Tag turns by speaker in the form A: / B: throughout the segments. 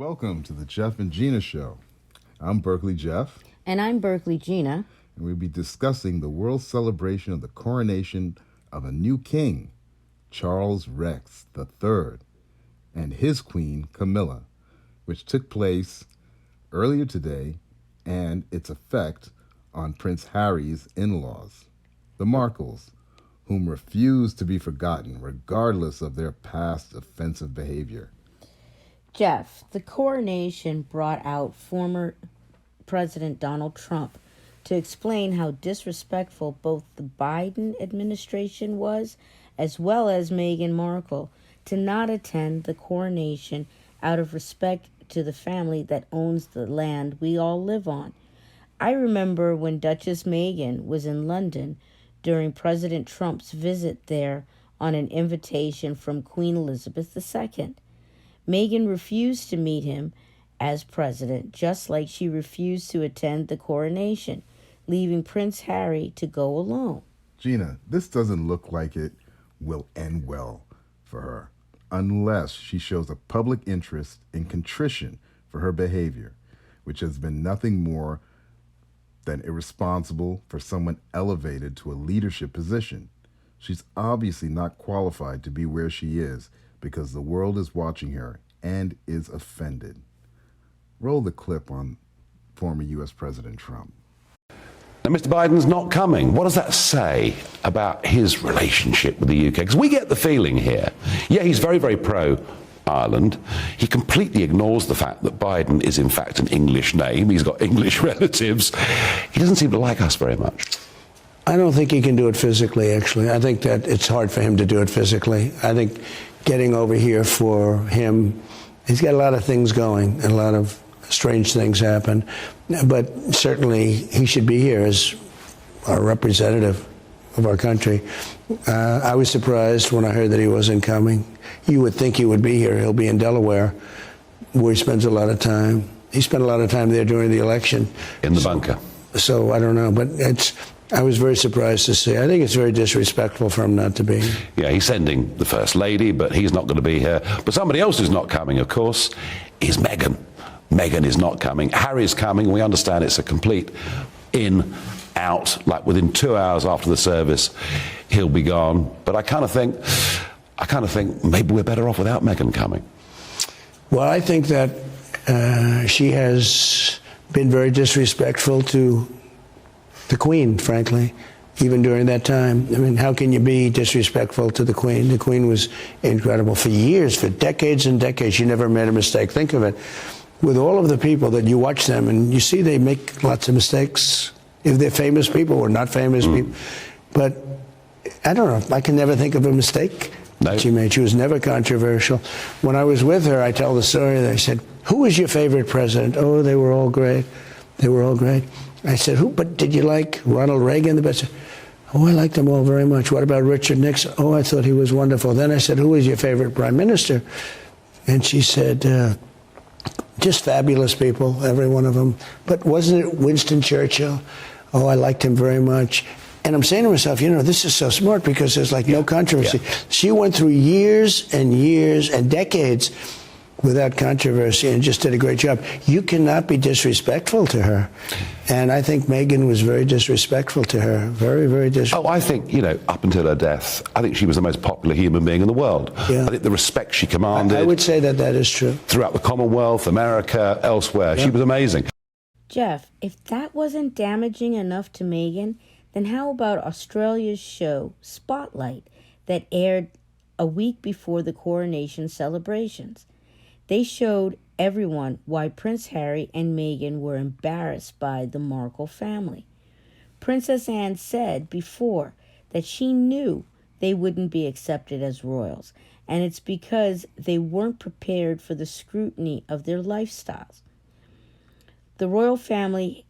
A: Welcome to the Geoff and Gena Show. I'm Berkeley Geoff.
B: And I'm Berkeley Gena.
A: And we'll be discussing the world celebration of the coronation of a new king, Charles Rex III, and his queen, Camilla, which took place earlier today, and its effect on Prince Harry's in-laws, the Markles, whom refuse to be forgotten regardless of their past offensive behavior.
B: Geoff, the coronation brought out former President Donald Trump to explain how disrespectful both the Biden administration was, as well as Meghan Markle, to not attend the coronation out of respect to the family that owns the land we all live on. I remember when Duchess Meghan was in London during President Trump's visit there on an invitation from Queen Elizabeth II. Meghan refused to meet him as president, just like she refused to attend the coronation, leaving Prince Harry to go alone.
A: Gena, this doesn't look like it will end well for her unless she shows a public interest in contrition for her behavior, which has been nothing more than irresponsible for someone elevated to a leadership position. She's obviously not qualified to be where she is because the world is watching her and is offended. Roll the clip on former U.S. President Trump.
C: Now, Mr. Biden's not coming. What does that say about his relationship with the UK? Because we get the feeling here, yeah, he's very, very pro-Ireland. He completely ignores the fact that Biden is, in fact, an English name. He's got English relatives. He doesn't seem to like us very much.
D: I don't think he can do it physically, actually. I think that it's hard for him to do it physically. I think getting over here for him, he's got a lot of things going and a lot of strange things happen. But certainly he should be here as a representative of our country. I was surprised when I heard that he wasn't coming. You would think he would be here. He'll be in Delaware, where he spends a lot of time. He spent a lot of time there during the election.
C: In the bunker.
D: So I don't know, but I was very surprised to see. I think it's very disrespectful for him not to be here.
C: Yeah, he's sending the First Lady, but he's not going to be here. But somebody else who's not coming, of course, is Meghan. Meghan is not coming. Harry's coming. We understand it's a complete in, out, like within 2 hours after the service, he'll be gone. But I kind of think maybe we're better off without Meghan coming.
D: Well, I think that she has been very disrespectful to the Queen, frankly, even during that time. I mean, how can you be disrespectful to the Queen? The Queen was incredible for years, for decades and decades. She never made a mistake. Think of it. With all of the people that you watch them and you see they make lots of mistakes, if they're famous people or not famous people. But I don't know. I can never think of a mistake that she made. She was never controversial. When I was with her, I tell the story that I said, "Who was your favorite president?" "Oh, they were all great. They were all great." I said, but did you like Ronald Reagan the best? "Oh, I liked them all very much." "What about Richard Nixon?" "Oh, I thought he was wonderful." Then I said, "Who was your favorite prime minister?" And she said, "Just fabulous people, every one of them. But wasn't it Winston Churchill? Oh, I liked him very much." And I'm saying to myself, this is so smart because there's like no controversy. Yeah. She went through years and years and decades without controversy and just did a great job. You cannot be disrespectful to her. And I think Meghan was very disrespectful to her. Very, very disrespectful.
C: Oh, I think, up until her death, I think she was the most popular human being in the world.
D: Yeah.
C: I think the respect she commanded...
D: I would say that that is true.
C: ...throughout the Commonwealth, America, elsewhere. Yeah. She was amazing.
B: Geoff, if that wasn't damaging enough to Meghan, then how about Australia's show, Spotlight, that aired a week before the coronation celebrations? They showed everyone why Prince Harry and Meghan were embarrassed by the Markle family. Princess Anne said before that she knew they wouldn't be accepted as royals, and it's because they weren't prepared for the scrutiny of their lifestyles. The royal family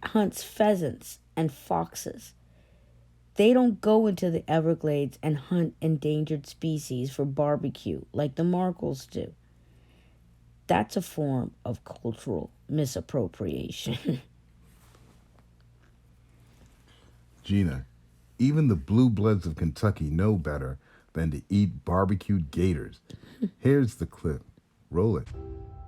B: hunts pheasants and foxes. They don't go into the Everglades and hunt endangered species for barbecue like the Markles do. That's a form of cultural misappropriation.
A: Gena, even the blue bloods of Kentucky know better than to eat barbecued gators. Here's the clip. Roll it.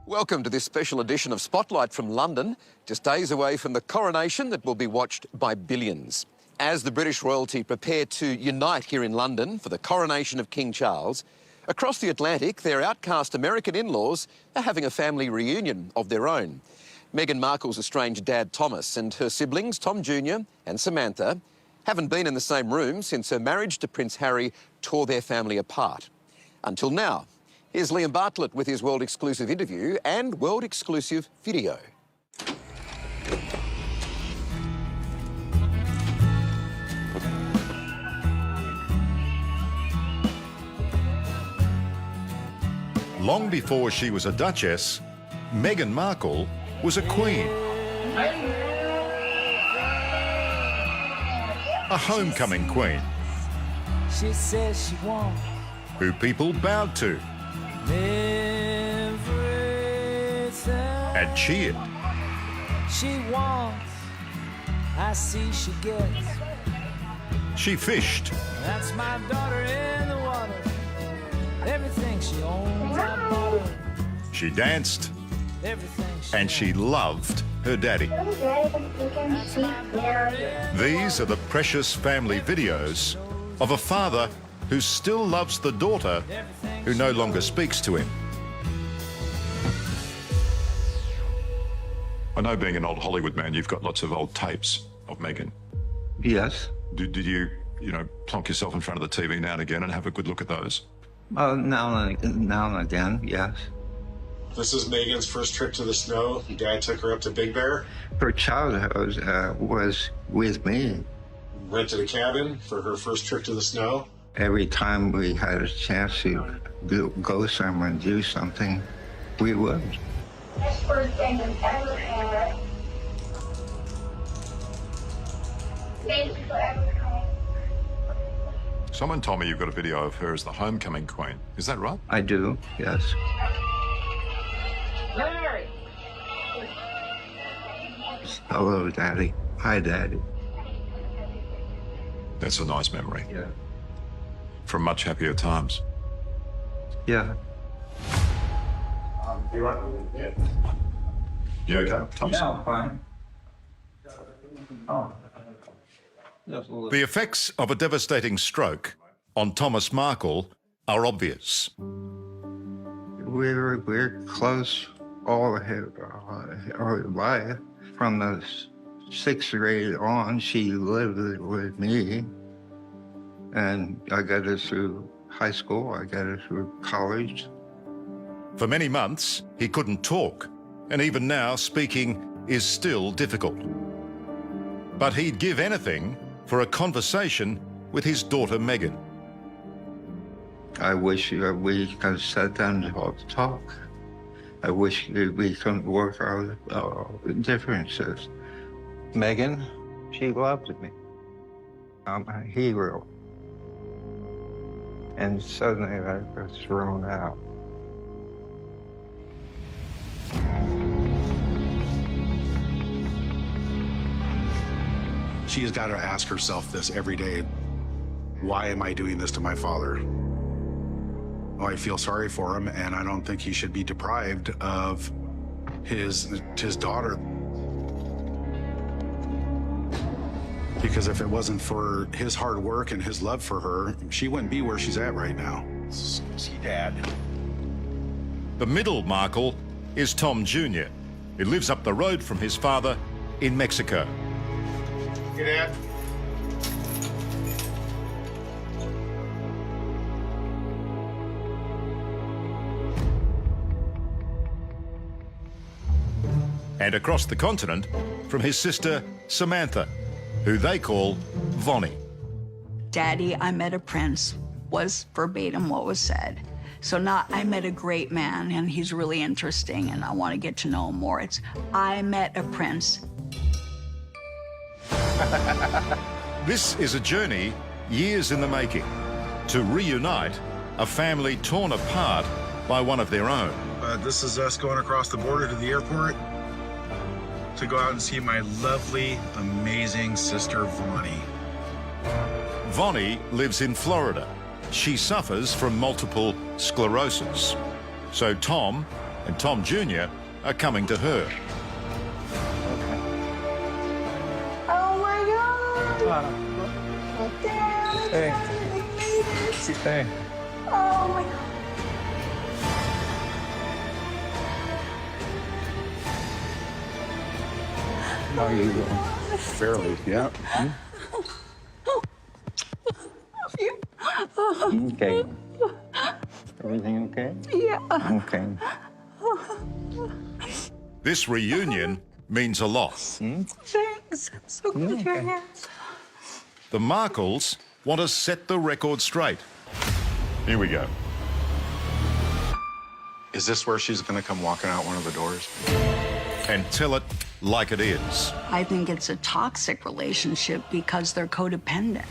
E: Welcome to this special edition of Spotlight from London, just days away from the coronation that will be watched by billions. As the British royalty prepare to unite here in London for the coronation of King Charles, across the Atlantic, their outcast American in-laws are having a family reunion of their own. Meghan Markle's estranged dad Thomas and her siblings Tom Jr. and Samantha haven't been in the same room since her marriage to Prince Harry tore their family apart. Until now. Here's Liam Bartlett with his world-exclusive interview and world-exclusive video.
F: Long before she was a duchess, Meghan Markle was a queen. A homecoming queen.
G: She says she wants
F: Who people bowed to
G: everything
F: and cheered.
G: she wants. I see she gets.
F: She fished,
G: That's my daughter in the water. Everything she owns, I bought her.
F: she danced,
G: Everything she
F: and she loved her daddy. These are the precious family videos of a father who still loves the daughter who no longer speaks to him.
H: I know, being an old Hollywood man, you've got lots of old tapes of Meghan.
I: Yes.
H: Did you plonk yourself in front of the TV now and again and have a good look at those?
I: Now and again, yes.
J: This is Megan's first trip to the snow. Dad took her up to Big Bear,
I: Her childhood was with me.
J: rented a cabin for her first trip to the snow.
I: Every time we had a chance to go somewhere and do something, we would.
K: Best birthday you've ever had. Thank you for everything.
H: Someone told me you've got a video of her as the homecoming queen. Is that right?
I: I do, yes.
K: Larry!
I: Hello, Daddy. Hi, Daddy.
H: That's a nice memory.
I: Yeah.
H: From much happier times.
I: Yeah.
H: You okay, Thomas?
I: I'm fine. Oh.
F: The effects of a devastating stroke on Thomas Markle are obvious.
I: We're close all our life. From the 6th grade on, she lived with me. And I got her through high school, I got her through college.
F: For many months, he couldn't talk, and even now, speaking is still difficult. But he'd give anything for a conversation with his daughter Meghan.
I: I wish we could sit down and talk. I wish we could work out differences. Meghan, she loved me. I'm a hero. And suddenly I was thrown out.
L: She has got to ask herself this every day. Why am I doing this to my father? Well, I feel sorry for him, and I don't think he should be deprived of his daughter. Because if it wasn't for his hard work and his love for her, she wouldn't be where she's at right now.
J: See, Dad.
F: The middle Markle is Tom Jr., who lives up the road from his father in Mexico.
J: Hey, Dad.
F: And across the continent from his sister Samantha, who they call Vonnie.
M: Daddy, I met a prince, was verbatim what was said. So not, I met a great man and he's really interesting and I want to get to know him more. It's, I met a prince.
F: This is a journey years in the making to reunite a family torn apart by one of their own.
L: This is us going across the border to the airport to go out and see my lovely, amazing sister, Vonnie.
F: Vonnie lives in Florida. She suffers from multiple sclerosis. So Tom and Tom Jr. are coming to her.
K: Oh my God! Dad,
G: Hey.
K: oh my God.
H: How are you doing? Fairly, yeah.
I: Okay. Everything okay?
K: Yeah.
I: Okay.
F: This reunion means a lot.
K: Thanks. So good to hear you.
F: The Markles want to set the record straight.
H: Here we go.
L: Is this where she's going to come walking out one of the doors?
F: And tell it like it is.
M: I think it's a toxic relationship because they're codependent.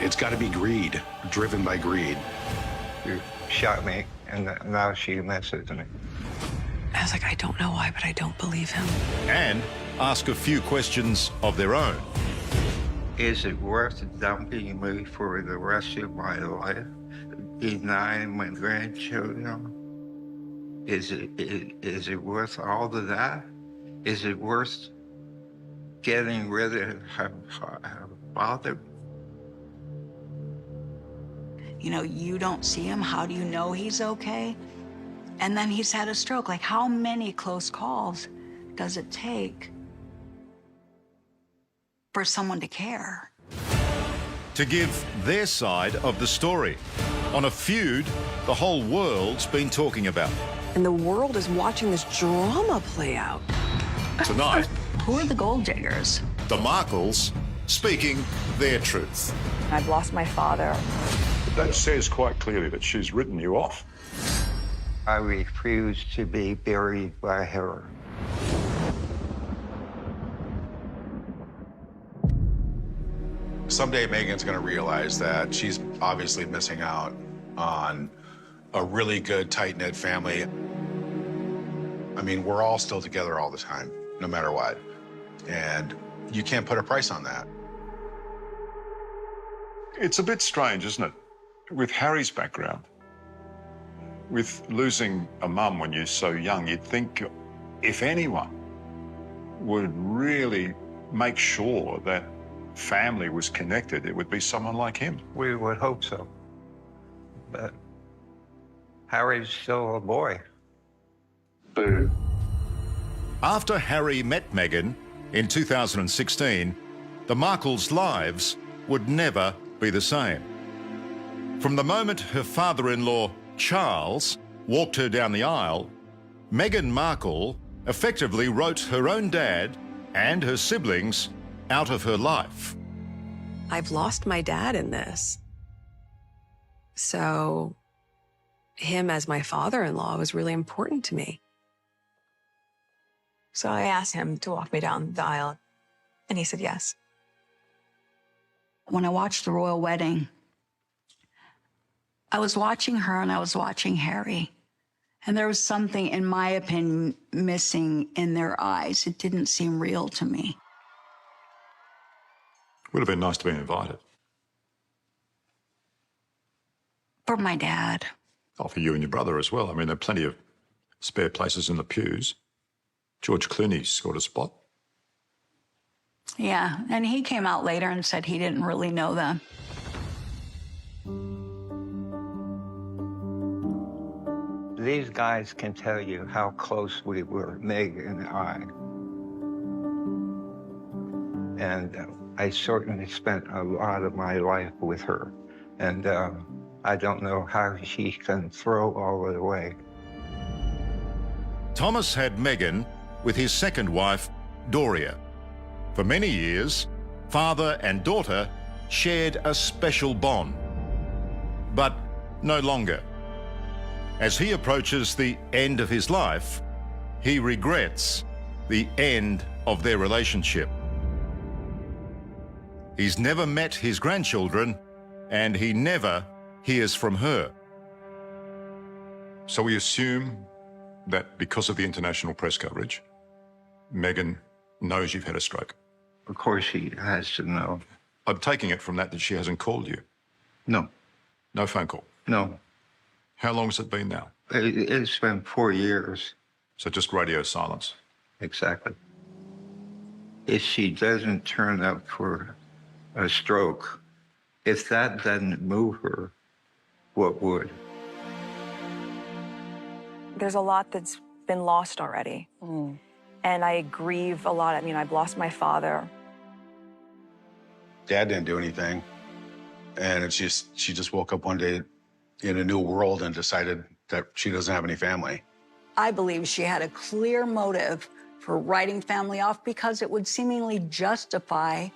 L: It's got to be greed, driven by greed.
I: You shot me, and now she messes me.
N: I was like, I don't know why, but I don't believe him.
F: And ask a few questions of their own.
I: Is it worth dumping me for the rest of my life? Denying my grandchildren? Is it worth all of that? Is it worth getting rid of her father?
M: You know, you don't see him. How do you know he's okay? And then he's had a stroke. Like, how many close calls does it take for someone to care?
F: To give their side of the story on a feud the whole world's been talking about.
N: And the world is watching this drama play out.
F: Tonight,
M: Who are the gold diggers?
F: the Markles speaking their truth.
N: I've lost my father.
H: That says quite clearly that she's written you off.
I: I refuse to be buried by her.
L: Someday Meghan's going to realize that she's obviously missing out on a really good, tight-knit family. I mean, we're all still together all the time, no matter what. And you can't put a price on that.
H: It's a bit strange, isn't it? With Harry's background, with losing a mum when you're so young, you'd think if anyone would really make sure that family was connected, it would be someone like him.
I: We would hope so. But Harry's still a boy.
H: Boo.
F: After Harry met Meghan in 2016, the Markles' lives would never be the same. From the moment her father-in-law, Charles, walked her down the aisle, Meghan Markle effectively wrote her own dad and her siblings out of her life.
N: I've lost my dad in this. So him as my father-in-law was really important to me. So I asked him to walk me down the aisle, and he said yes.
M: When I watched the royal wedding, I was watching her and I was watching Harry. And there was something, in my opinion, missing in their eyes. It didn't seem real to me.
H: Would have been nice to be invited.
M: For my dad.
H: Oh, for you and your brother as well. I mean, there are plenty of spare places in the pews. George Clooney's got a spot.
M: Yeah, and he came out later and said he didn't really know them.
I: These guys can tell you how close we were, Meg and I. And I certainly spent a lot of my life with her. And I don't know how she can throw all it away.
F: Thomas had Meghan with his second wife, Doria. For many years, father and daughter shared a special bond. But no longer. As he approaches the end of his life, he regrets the end of their relationship. He's never met his grandchildren, and he never hears from her.
H: So we assume that because of the international press coverage, Meghan knows you've had a stroke.
I: Of course she has to know.
H: I'm taking it from that she hasn't called you.
I: No.
H: No phone call.
I: No.
H: How long has it been now?
I: It's been 4 years.
F: So just radio silence.
I: Exactly. If she doesn't turn up for a stroke, if that doesn't move her, what would?
O: There's a lot that's been lost already. And I grieve a lot. I mean, I've lost my father.
L: Dad didn't do anything. And it's just, she just woke up one day in a new world and decided that she doesn't have any family.
M: I believe she had a clear motive for writing family off because it would seemingly justify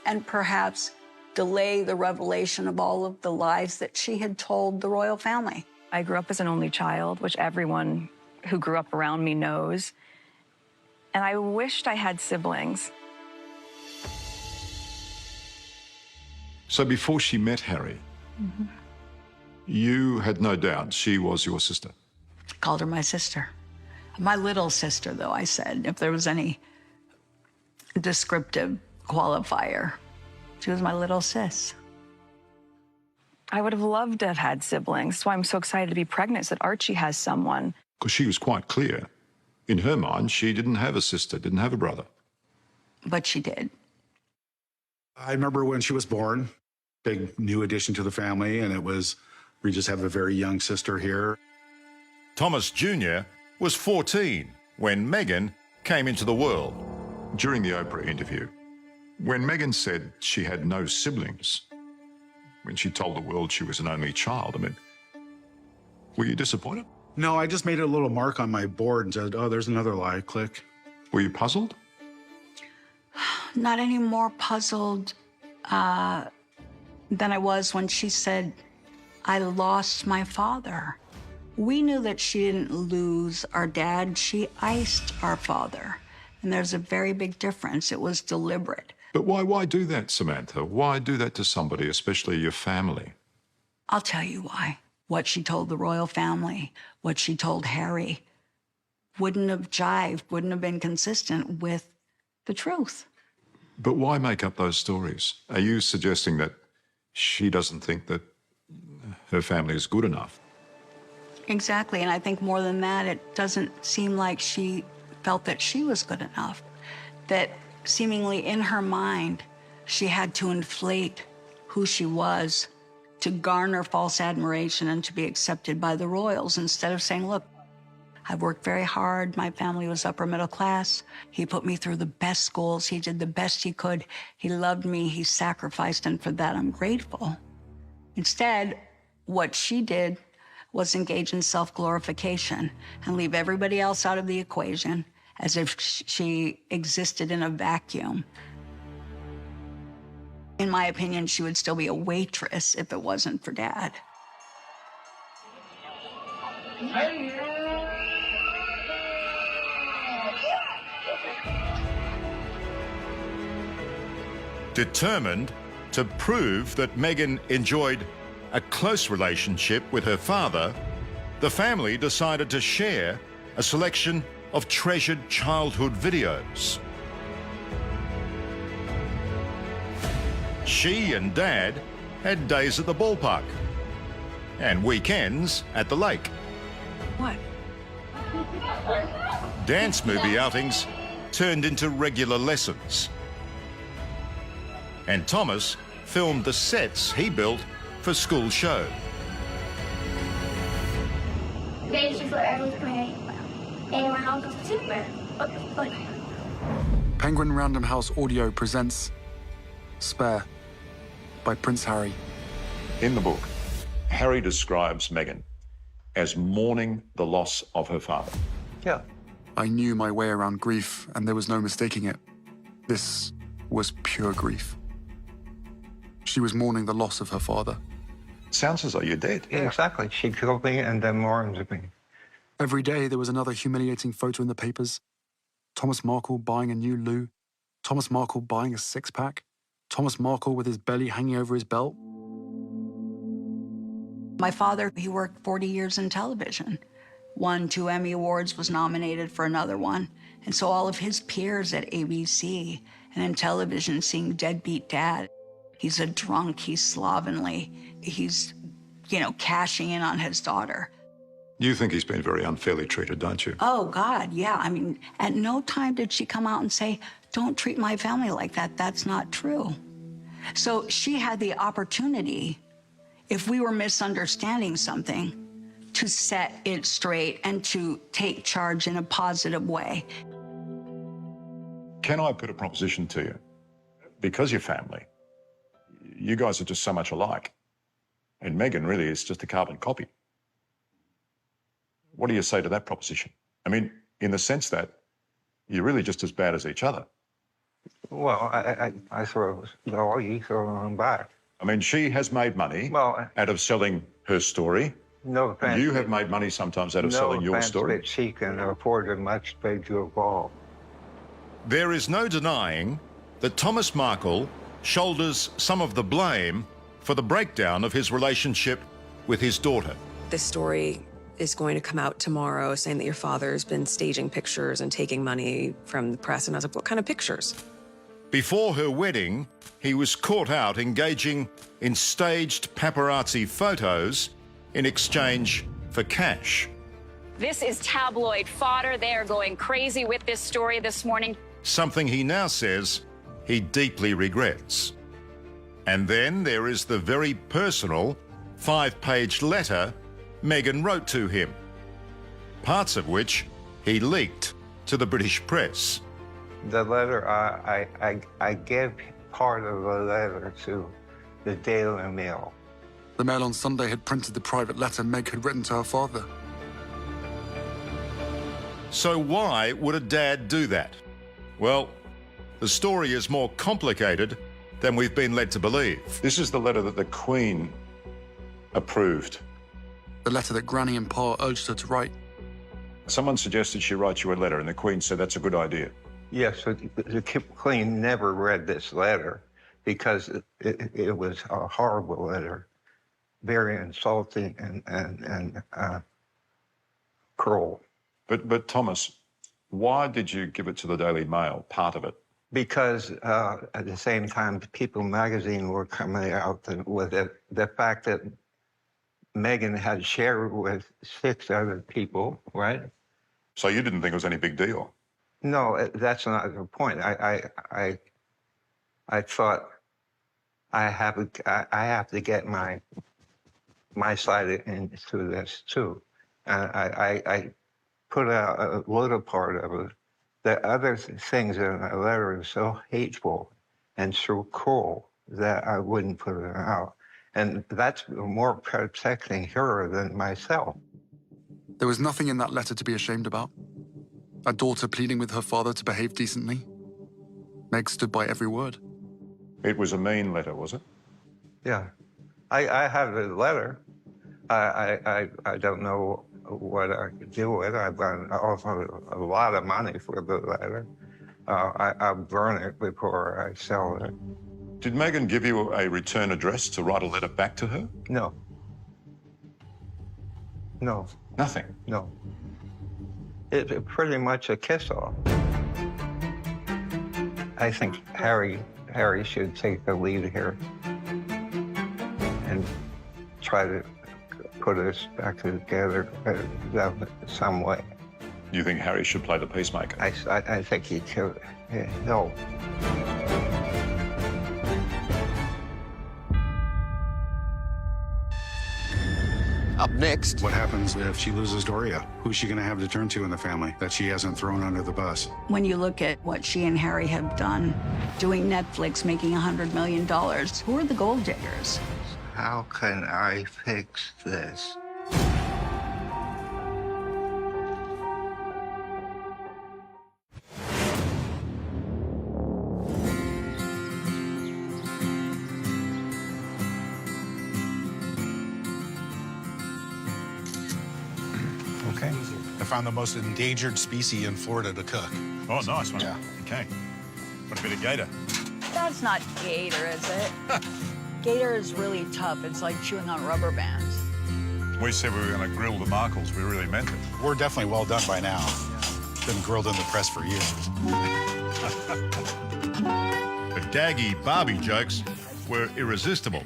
M: and perhaps delay the revelation of all of the lies that she had told the royal family.
O: I grew up as an only child, which everyone who grew up around me knows. And I wished I had siblings.
F: So before she met Harry, you had no doubt she was your sister.
M: Called her my sister. My little sister, though, I said, if there was any descriptive qualifier. She was my little sis.
O: I would have loved to have had siblings. That's why I'm so excited to be pregnant, so that Archie has someone.
F: Because she was quite clear. In her mind, she didn't have a sister, didn't have a brother.
M: But she did.
L: I remember when she was born, big new addition to the family, and it was, we just have a very young sister here.
F: Thomas Jr. was 14 when Meghan came into the world. During the Oprah interview, when Meghan said she had no siblings, when she told the world she was an only child, I mean, were you disappointed?
L: No, I just made a little mark on my board and said, oh, there's another lie, click.
F: Were you puzzled?
M: Not any more puzzled than I was when she said, I lost my father. We knew that she didn't lose our dad. She iced our father. And there's a very big difference. It was deliberate.
F: But why do that, Samantha? Why do that to somebody, especially your family?
M: I'll tell you why. What she told the royal family, what she told Harry, wouldn't have jived, wouldn't have been consistent with the truth.
F: But why make up those stories? Are you suggesting that she doesn't think that her family is good enough?
M: Exactly, and I think more than that, it doesn't seem like she felt that she was good enough. That seemingly in her mind, she had to inflate who she was to garner false admiration and to be accepted by the royals, instead of saying, look, I've worked very hard. My family was upper middle class. He put me through the best schools. He did the best he could. He loved me. He sacrificed, and for that, I'm grateful. Instead, what she did was engage in self-glorification and leave everybody else out of the equation as if she existed in a vacuum. In my opinion, she would still be a waitress if it wasn't for Dad.
F: Determined to prove that Meghan enjoyed a close relationship with her father, the family decided to share a selection of treasured childhood videos. She and Dad had days at the ballpark and weekends at the lake.
O: What?
F: Dance movie outings turned into regular lessons. And Thomas filmed the sets he built for school show.
K: Thank you for everything. And my uncle's super.
P: Penguin Random House Audio presents Spare by Prince Harry.
F: In the book, Harry describes Meghan as mourning the loss of her father.
I: Yeah.
P: I knew my way around grief, and there was no mistaking it. This was pure grief. She was mourning the loss of her father.
F: Sounds as though you're dead.
I: Yeah, exactly. She killed me and then mourned me.
P: Every day there was another humiliating photo in the papers. Thomas Markle buying a new loo. Thomas Markle buying a six-pack. Thomas Markle with his belly hanging over his belt.
M: My father, he worked 40 years in television. Won 2 Emmy Awards, was nominated for another one. And so all of his peers at ABC and in television seeing deadbeat dad. He's a drunk, he's slovenly, he's, cashing in on his daughter.
H: You think he's been very unfairly treated, don't you?
M: Oh, God, yeah. I mean, at no time did she come out and say, don't treat my family like that. That's not true. So she had the opportunity, if we were misunderstanding something, to set it straight and to take charge in a positive way.
H: Can I put a proposition to you? Because you're family, you guys are just so much alike. And Meghan really is just a carbon copy. What do you say to that proposition? I mean, in the sense that you're really just as bad as each other.
I: Well, I throw, no, you throw them back.
H: I mean, she has made money out of selling her story.
I: No offense.
H: You have made money sometimes out of selling your story.
I: But she can afford a much bigger ball.
F: There is no denying that Thomas Markle shoulders some of the blame for the breakdown of his relationship with his daughter.
N: This story is going to come out tomorrow saying that your father's been staging pictures and taking money from the press. And I was like, what kind of pictures?
F: Before her wedding, he was caught out engaging in staged paparazzi photos in exchange for cash.
Q: This is tabloid fodder. They are going crazy with this story this morning.
F: Something he now says he deeply regrets. And then there is the very personal 5-page letter Meghan wrote to him, parts of which he leaked to the British press.
I: The letter, I gave part of the letter to the Daily Mail.
P: The Mail on Sunday had printed the private letter Meg had written to her father.
F: So why would a dad do that? Well, the story is more complicated than we've been led to believe.
H: This is the letter that the Queen approved.
P: The letter that Granny and Pa urged her to write.
H: Someone suggested she write you a letter, and the Queen said that's a good idea.
I: Yes, the Queen never read this letter because it was a horrible letter, very insulting and cruel.
H: But Thomas, why did you give it to the Daily Mail, part of it?
I: Because at the same time, People magazine were coming out with it. The fact that Meghan had shared with 6 other people, right?
H: So you didn't think it was any big deal?
I: No, that's not the point. I thought I have to get my side into this too, and I put out a little part of it. The other things in the letter are so hateful and so cruel that I wouldn't put it out. And that's more protecting her than myself.
P: There was nothing in that letter to be ashamed about. A daughter pleading with her father to behave decently. Meg stood by every word.
H: It was a mean letter, was it?
I: Yeah. I have the letter. I don't know what I could do with it. I've offered a lot of money for the letter. I'll burn it before I sell it.
H: Did Meghan give you a return address to write a letter back to her?
I: No. No.
H: Nothing?
I: No. It's pretty much a kiss-off. I think Harry should take the lead here and try to put us back together some way.
H: You think Harry should play the peacemaker?
I: I think he could. Yeah, no.
E: Up next.
L: What happens if she loses Doria? Who's she going to have to turn to in the family that she hasn't thrown under the bus?
M: When you look at what she and Harry have done, doing Netflix, making $100 million, who are the gold diggers?
I: How can I fix this?
L: Okay. I found the most endangered species in Florida to cook.
F: Oh, nice one.
L: Yeah.
F: Okay. What a bit of gator.
M: That's not gator, is it? Gator is really tough. It's like chewing on rubber bands.
F: We said we were going to grill the Markles. We really meant it.
L: We're definitely well done by now. Been grilled in the press for years.
F: The gaggy Barbie jokes were irresistible,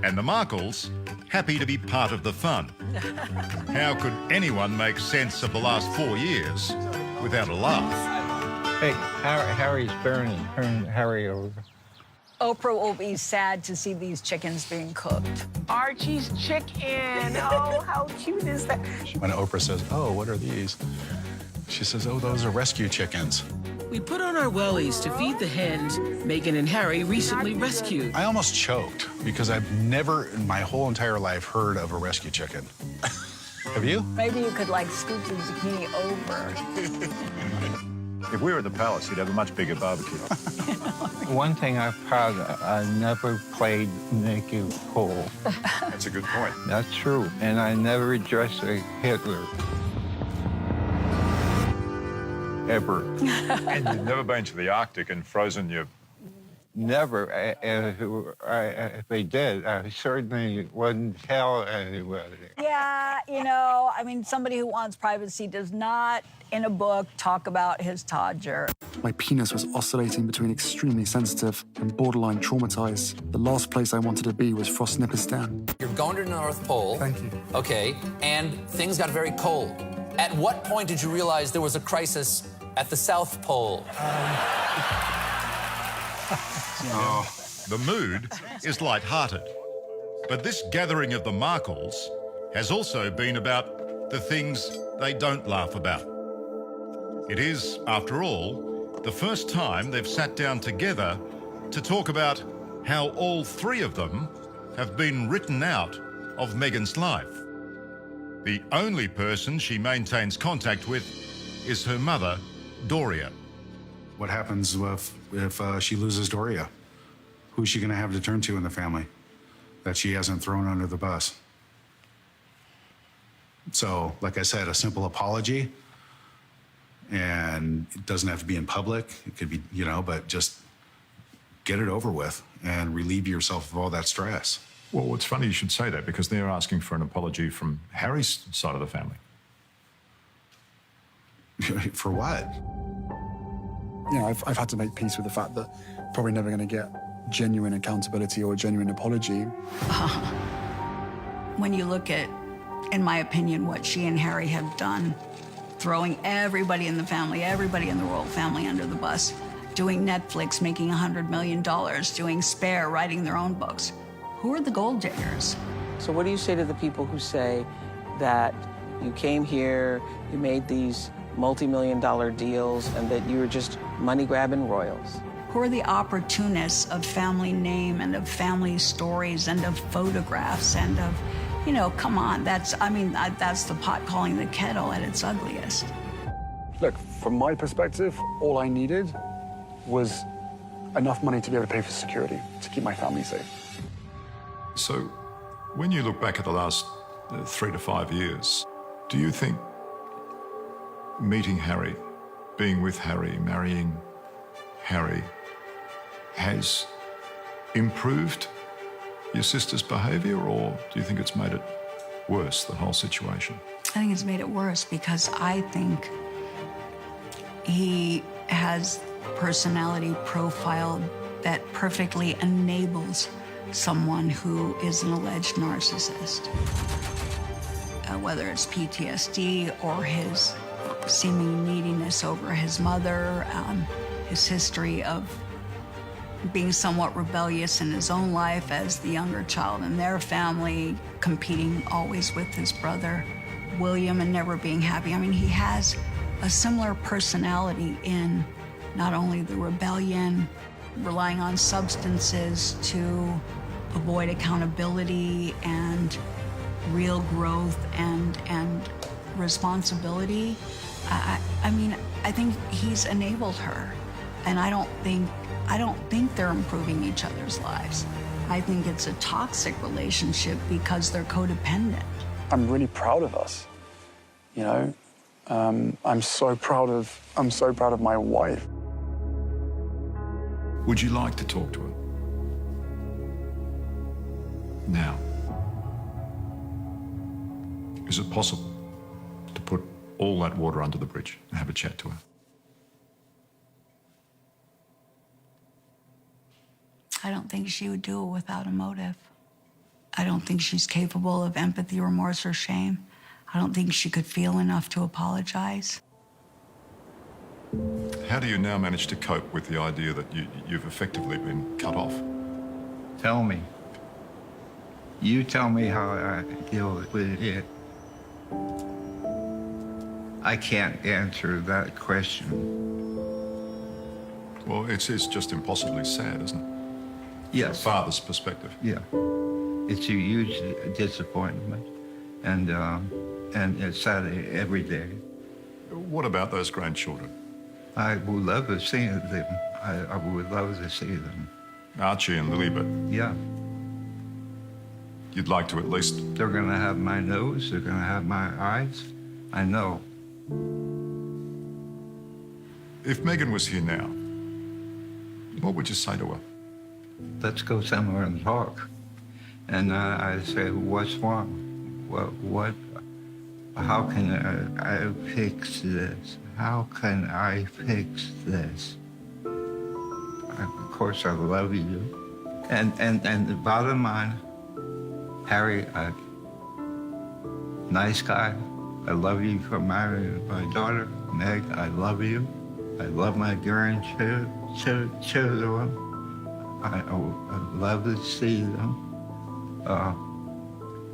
F: and the Markles happy to be part of the fun. How could anyone make sense of the last 4 years without a laugh?
I: Hey, Harry's burning. Turn Harry over.
M: Oprah will be sad to see these chickens being cooked.
R: Archie's chicken. Oh, how cute is that?
L: When Oprah says, "Oh, what are these?" she says, "Oh, those are rescue chickens."
R: We put on our wellies to feed the hens Meghan and Harry recently rescued.
L: I almost choked because I've never in my whole entire life heard of a rescue chicken. Have you?
M: Maybe you could, like, scoop the zucchini over.
H: If we were at the palace, you'd have a much bigger barbecue.
I: One thing I'm proud of, I never played naked pool.
H: That's a good point.
I: That's true. And I never dressed like Hitler. Ever.
H: And you've never been to the Arctic and frozen your...
I: Never. If they did, I certainly wouldn't tell anybody.
M: Yeah, you know, I mean, somebody who wants privacy does not, in a book, talk about his todger.
P: My penis was oscillating between extremely sensitive and borderline traumatized. The last place I wanted to be was Frostnipistan.
S: You're going to the North Pole.
P: Thank you.
S: Okay, and things got very cold. At what point did you realize there was a crisis at the South Pole?
F: The mood is light-hearted. But this gathering of the Markles has also been about the things they don't laugh about. It is, after all, the first time they've sat down together to talk about how all three of them have been written out of Meghan's life. The only person she maintains contact with is her mother, Doria.
L: What happens if she loses Doria? Who's she going to have to turn to in the family that she hasn't thrown under the bus? So, like I said, a simple apology, and it doesn't have to be in public. It could be, you know, but just get it over with and relieve yourself of all that stress.
F: Well, it's funny you should say that because they're asking for an apology from Harry's side of the family.
L: For what?
P: You know, I've had to make peace with the fact that probably never going to get genuine accountability or a genuine apology.
M: When you look at, in my opinion, what she and Harry have done, throwing everybody in the family, everybody in the royal family under the bus, doing Netflix, making $100 million, doing Spare, writing their own books. Who are the gold diggers?
R: So what do you say to the people who say that you came here, you made these multi-million-dollar deals, and that you were just money-grabbing royals?
M: Who are the opportunists of family name and of family stories and of photographs and of, you know, come on, that's the pot calling the kettle at its ugliest.
P: Look, from my perspective, all I needed was enough money to be able to pay for security, to keep my family safe.
F: So, when you look back at the last 3 to 5 years, do you think meeting Harry, being with Harry, marrying Harry, has improved your sister's behaviour, or do you think it's made it worse, the whole situation?
M: I think it's made it worse because I think he has personality profile that perfectly enables someone who is an alleged narcissist. Whether it's PTSD or his seeming neediness over his mother, his history of being somewhat rebellious in his own life as the younger child in their family, competing always with his brother William and never being happy. I mean, he has a similar personality in not only the rebellion, relying on substances to avoid accountability and real growth and responsibility. I mean, I think he's enabled her, and I don't think they're improving each other's lives. I think it's a toxic relationship because they're codependent.
P: I'm really proud of us. You know, I'm so proud of my wife.
F: Would you like to talk to her? Now. Is it possible to put all that water under the bridge and have a chat to her?
M: I don't think she would do it without a motive. I don't think she's capable of empathy, remorse, or shame. I don't think she could feel enough to apologize.
F: How do you now manage to cope with the idea that you've effectively been cut off?
I: Tell me. You tell me how I deal with it. I can't answer that question.
F: Well, it's just impossibly sad, isn't it?
I: Yes.
F: From a father's perspective.
I: Yeah. It's a huge disappointment, and it's sad every day.
F: What about those grandchildren?
I: I would love to see them. I would love to see them.
F: Archie and Lilibet.
I: Yeah.
F: You'd like to at least...
I: They're going to have my nose. They're going to have my eyes. I know.
F: If Meghan was here now, what would you say to her?
I: Let's go somewhere and talk. And I say, what's wrong? What? How can I fix this? How can I fix this? Of course, I love you. And the bottom line, Harry, nice guy. I love you for marrying my daughter. Meg, I love you. I love my grandchildren. I love to see them.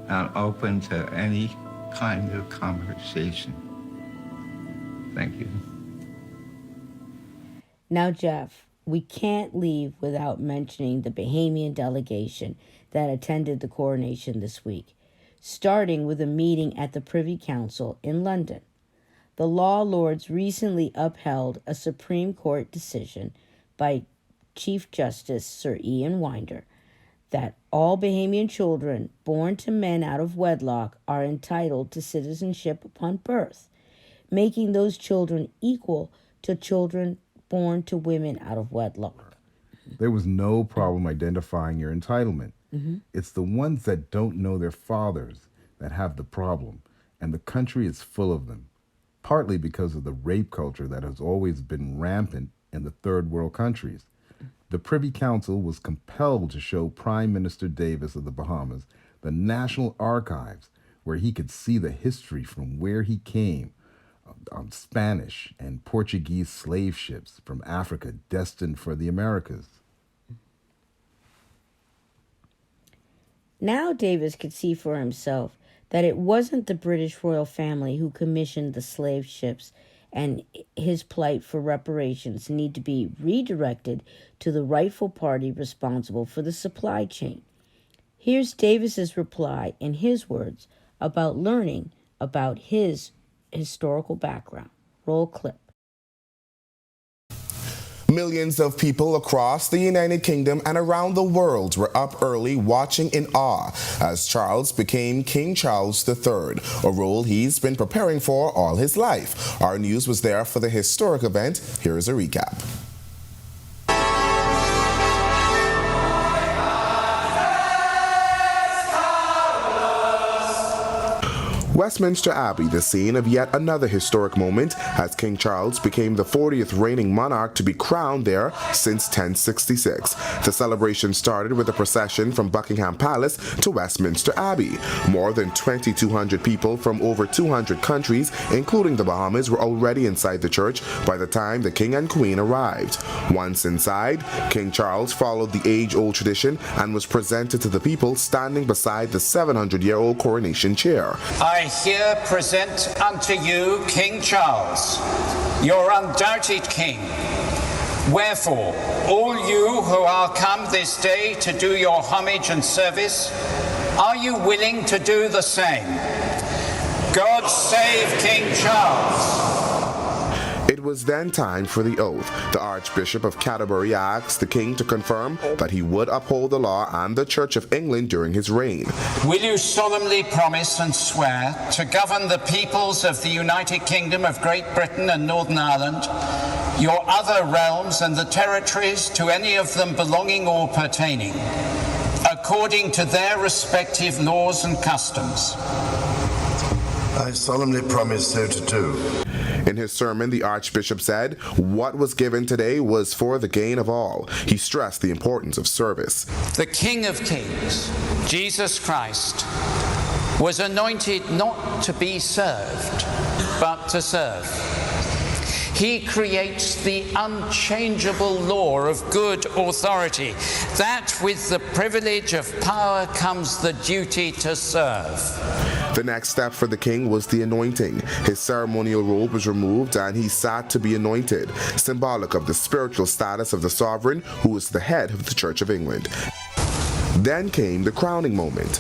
I: I'm open to any kind of conversation. Thank you.
B: Now, Geoff, we can't leave without mentioning the Bahamian delegation that attended the coronation this week, starting with a meeting at the Privy Council in London. The Law Lords recently upheld a Supreme Court decision by Chief Justice Sir Ian Winder that all Bahamian children born to men out of wedlock are entitled to citizenship upon birth, making those children equal to children born to women out of wedlock.
A: There was no problem identifying your entitlement.
B: Mm-hmm.
A: It's the ones that don't know their fathers that have the problem, and the country is full of them, partly because of the rape culture that has always been rampant in the third world countries. The Privy Council was compelled to show Prime Minister Davis of the Bahamas the National Archives, where he could see the history from where he came, Spanish and Portuguese slave ships from Africa destined for the Americas.
B: Now Davis could see for himself that it wasn't the British royal family who commissioned the slave ships, and his plight for reparations need to be redirected to the rightful party responsible for the supply chain. Here's Davis's reply in his words about learning about his historical background. Roll clip.
T: Millions of people across the United Kingdom and around the world were up early watching in awe as Charles became King Charles III, a role he's been preparing for all his life. Our news was there for the historic event. Here's a recap. Westminster Abbey, the scene of yet another historic moment, as King Charles became the 40th reigning monarch to be crowned there since 1066. The celebration started with a procession from Buckingham Palace to Westminster Abbey. More than 2,200 people from over 200 countries, including the Bahamas, were already inside the church by the time the King and Queen arrived. Once inside, King Charles followed the age-old tradition and was presented to the people standing beside the 700-year-old coronation chair.
U: I here present unto you King Charles, your undoubted king. Wherefore, all you who are come this day to do your homage and service, are you willing to do the same? God save King Charles.
T: It was then time for the oath. The Archbishop of Canterbury asked the king to confirm that he would uphold the law and the Church of England during his reign.
U: Will you solemnly promise and swear to govern the peoples of the United Kingdom of Great Britain and Northern Ireland, your other realms and the territories to any of them belonging or pertaining, according to their respective laws and customs?
V: I solemnly promise so to do.
T: In his sermon, the Archbishop said, "What was given today was for the gain of all." He stressed the importance of service.
U: The King of Kings, Jesus Christ, was anointed not to be served, but to serve. He creates the unchangeable law of good authority, that with the privilege of power comes the duty to serve.
T: The next step for the king was the anointing. His ceremonial robe was removed and he sat to be anointed, symbolic of the spiritual status of the sovereign who is the head of the Church of England. Then came the crowning moment.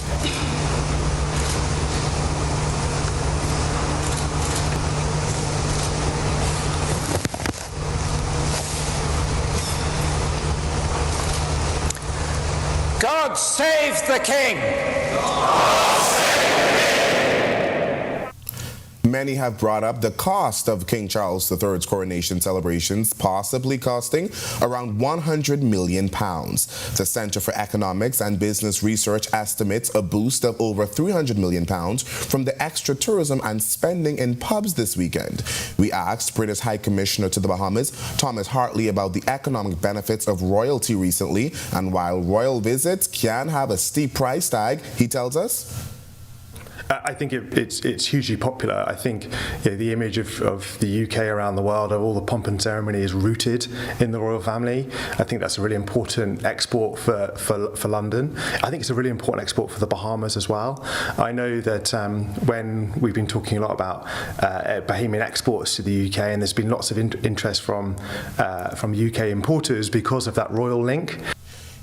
U: God save the King!
T: Many have brought up the cost of King Charles III's coronation celebrations, possibly costing around £100 million. The Centre for Economics and Business Research estimates a boost of over £300 million from the extra tourism and spending in pubs this weekend. We asked British High Commissioner to the Bahamas, Thomas Hartley, about the economic benefits of royalty recently, and while royal visits can have a steep price tag, he tells us,
D: I think it's hugely popular. I think the image of the UK around the world, of all the pomp and ceremony, is rooted in the royal family. I think that's a really important export for London. I think it's a really important export for the Bahamas as well. I know that when we've been talking a lot about Bahamian exports to the UK, and there's been lots of interest from UK importers because of that royal link.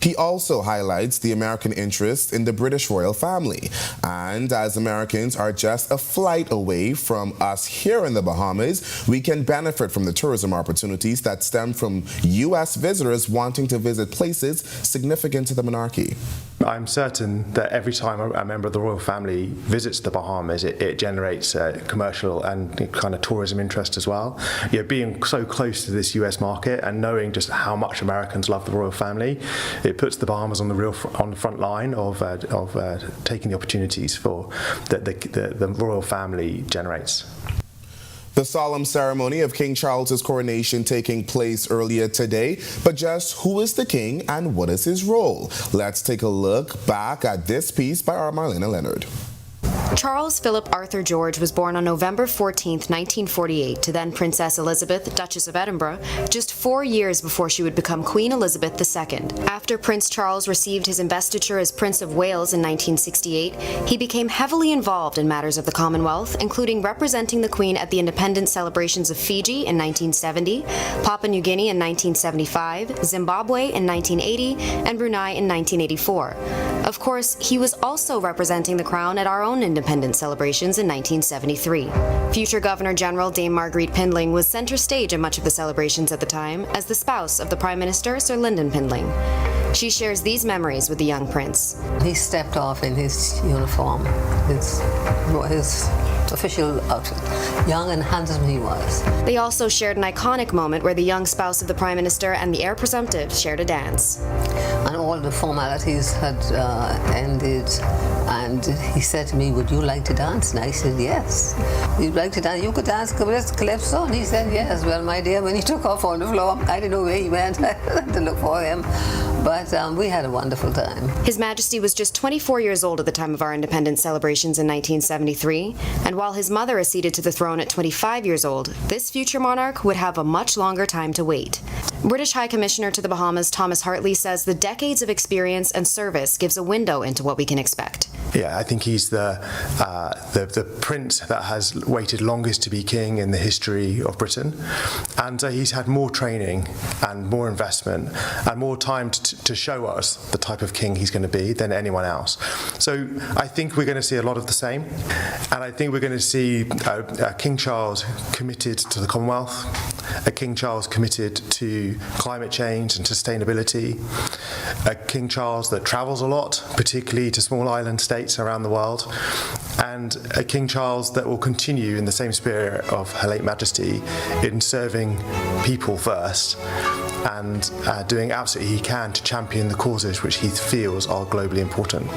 T: He also highlights the American interest in the British royal family. And as Americans are just a flight away from us here in the Bahamas, we can benefit from the tourism opportunities that stem from U.S. visitors wanting to visit places significant to the monarchy.
D: I'm certain that every time a member of the royal family visits the Bahamas, it generates commercial and kind of tourism interest as well. Being so close to this US market and knowing just how much Americans love the royal family, it puts the Bahamas on the front line of taking the opportunities for that the royal family generates.
T: The solemn ceremony of King Charles's coronation taking place earlier today, but just who is the king and what is his role? Let's take a look back at this piece by our Marlena Leonard.
V: Charles Philip Arthur George was born on November 14, 1948, to then Princess Elizabeth, Duchess of Edinburgh, just 4 years before she would become Queen Elizabeth II. After Prince Charles received his investiture as Prince of Wales in 1968, he became heavily involved in matters of the Commonwealth, including representing the Queen at the independence celebrations of Fiji in 1970, Papua New Guinea in 1975, Zimbabwe in 1980, and Brunei in 1984. Of course, he was also representing the Crown at our own independence celebrations in 1973. Future Governor General Dame Marguerite Pindling was center stage in much of the celebrations at the time as the spouse of the Prime Minister, Sir Lyndon Pindling. She shares these memories with the young prince.
W: He stepped off in his uniform, his official outfit. Young and handsome he was.
V: They also shared an iconic moment where the young spouse of the Prime Minister and the heir presumptive shared a dance.
W: And all the formalities had ended, and he said to me, "Would you like to dance?" And I said, "Yes." "You'd like to dance? You could dance calypso?" And he said, "Yes." Well, my dear, when he took off on the floor, I didn't know where he went. I had to look for him. But we had a wonderful time.
V: His Majesty was just 24 years old at the time of our independence celebrations in 1973, and while his mother acceded to the throne at 25 years old, this future monarch would have a much longer time to wait. British High Commissioner to the Bahamas, Thomas Hartley, says the decades of experience and service gives a window into what we can expect.
D: Yeah, I think he's the prince that has waited longest to be king in the history of Britain, and he's had more training and more investment and more time to show us the type of king he's going to be than anyone else. So I think we're going to see a lot of the same, and I think we're going to see a King Charles committed to the Commonwealth, a King Charles committed to climate change and sustainability, a King Charles that travels a lot, particularly to small island states around the world, and a King Charles that will continue in the same spirit of Her late Majesty in serving people first and doing absolutely he can to champion the causes which he feels are globally important.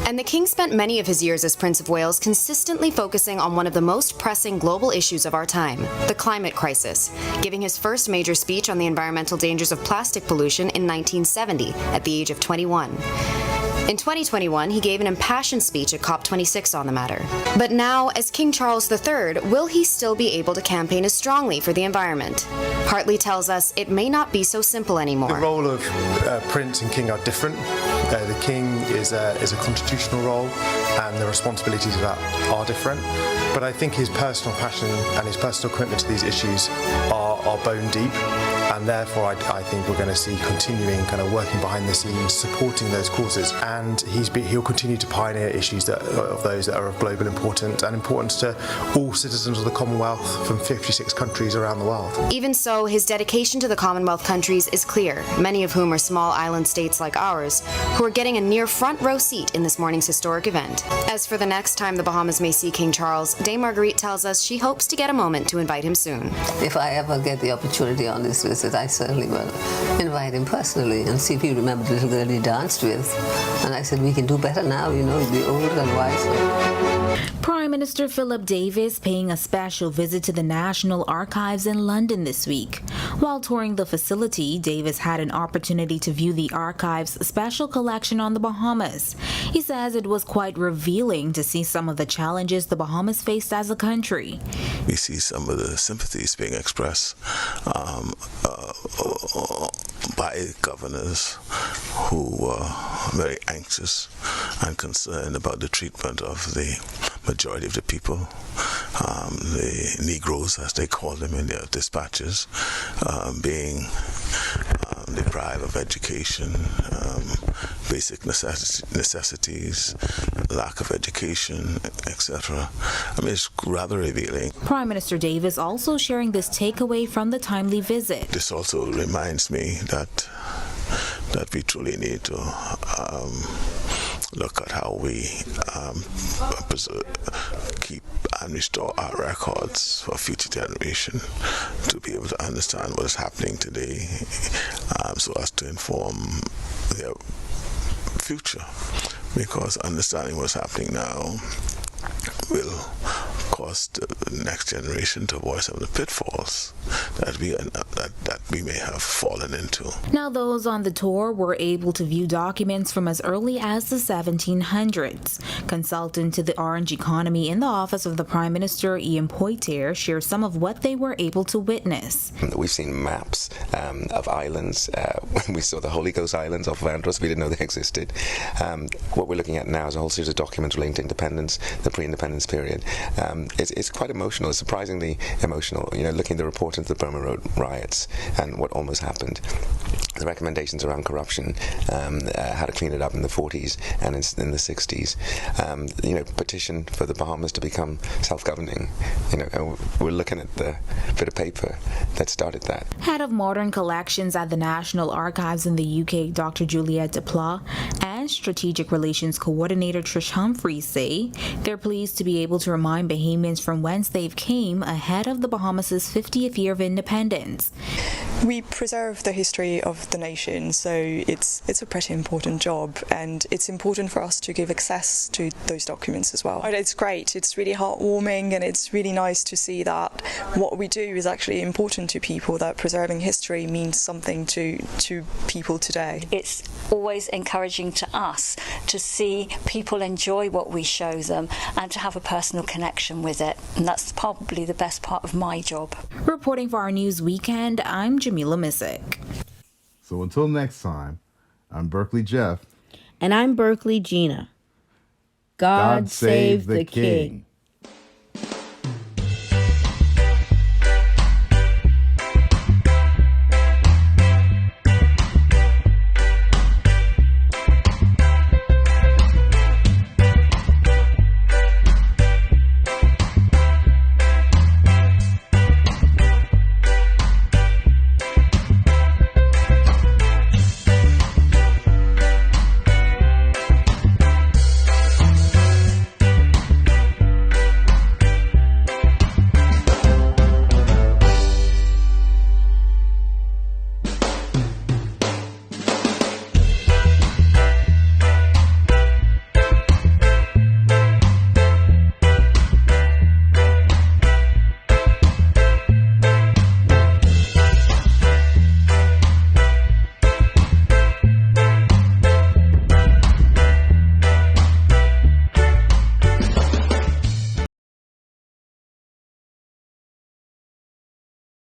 V: And the King spent many of his years as Prince of Wales consistently focusing on one of the most pressing global issues of our time, the climate crisis, giving his first major speech on the environmental dangers of plastic pollution in 1970 at the age of 21. In 2021, he gave an impassioned speech at COP26 on the matter. But now, as King Charles III, will he still be able to campaign as strongly for the environment? Partly tells us it may not be so simple anymore.
D: The role of Prince and King are different. The King is a constitutional role, and the responsibilities of that are different. But I think his personal passion and his personal commitment to these issues are bone deep. And therefore, I think we're going to see continuing kind of working behind the scenes, supporting those causes. And he'll continue to pioneer issues of those that are of global importance and importance to all citizens of the Commonwealth from 56 countries around the world.
V: Even so, his dedication to the Commonwealth countries is clear, many of whom are small island states like ours, who are getting a near front row seat in this morning's historic event. As for the next time the Bahamas may see King Charles, Dame Marguerite tells us she hopes to get a moment to invite him soon.
W: If I ever get the opportunity on this visit, I certainly will invite him personally and see if he remembered the little girl he danced with. And I said, we can do better now, you know, the older and wiser.
C: Prime Minister Philip Davis paying a special visit to the National Archives in London this week. While touring the facility, Davis had an opportunity to view the archive's special collection on the Bahamas. He says it was quite revealing to see some of the challenges the Bahamas faced as a country.
G: We see some of the sympathies being expressed by governors who were very anxious and concerned about the treatment of the majority of the people, the Negroes, as they call them in their dispatches, being deprived of education, basic necessities, lack of education, etc. I mean, it's rather revealing.
C: Prime Minister Davis also sharing this takeaway from the timely visit.
G: This also reminds me that we truly need to look at how we keep and restore our records for future generation to be able to understand what is happening today, so as to inform their future. Because understanding what's happening now will cause the next generation to avoid some of the pitfalls that we may have fallen into.
C: Now, those on the tour were able to view documents from as early as the 1700s. Consultant to the Orange economy in the office of the Prime Minister, Ian Poitier, shares some of what they were able to witness.
J: We've seen maps of islands. We saw the Holy Ghost Islands off of Andros. We didn't know they existed. What we're looking at now is a whole series of documents relating to independence, the pre-independence period. It's quite emotional. It's surprisingly emotional. You know, looking at the report into the Burma Road riots and what almost happened. The recommendations around corruption, how to clean it up in the 40s and in the 60s. You know, petition for the Bahamas to become self-governing. You know, and we're looking at the bit of paper that started that.
C: Head of Modern Collections at the National Archives in the UK, Dr. Juliette Duplat, and Strategic Relations Coordinator Trish Humphreys say they're pleased to be able to remind Bahamians from whence they've came ahead of the Bahamas' 50th year of independence.
X: We preserve the history of the nation, so it's a pretty important job, and it's important for us to give access to those documents as well. It's great, it's really heartwarming, and it's really nice to see that what we do is actually important to people, that preserving history means something to people today.
Y: It's always encouraging to us to see people enjoy what we show them and to have a personal connection with it, and that's probably the best part of my job.
C: Reporting for our News Weekend, I'm Jamila Missick.
A: So until next time, I'm Berkeley Geoff.
B: And I'm Berkeley Gena. God save the King.